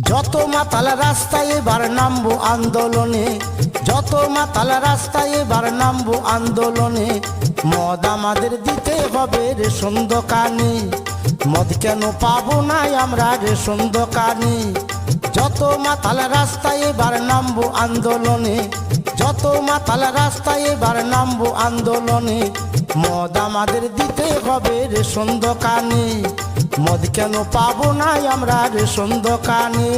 যত মাতাল রাস্তায় এবার নামবো আন্দোলনে, যত মাতাল রাস্তায় এবার নামবো আন্দোলনে। মদ আমাদের দিতে হবে রেশন দোকানে, মদ কেন পাবো না আমরা রেশন দোকানে। যত মাতাল রাস্তায় এবার নামবো আন্দোলনে, যত মাতাল রাস্তায় এবার নামবো আন্দোলনে। মদ আমাদের দিতে হবে রেশন দোকানে, মদ কেন পাবো না আমরা রেশন দোকানে।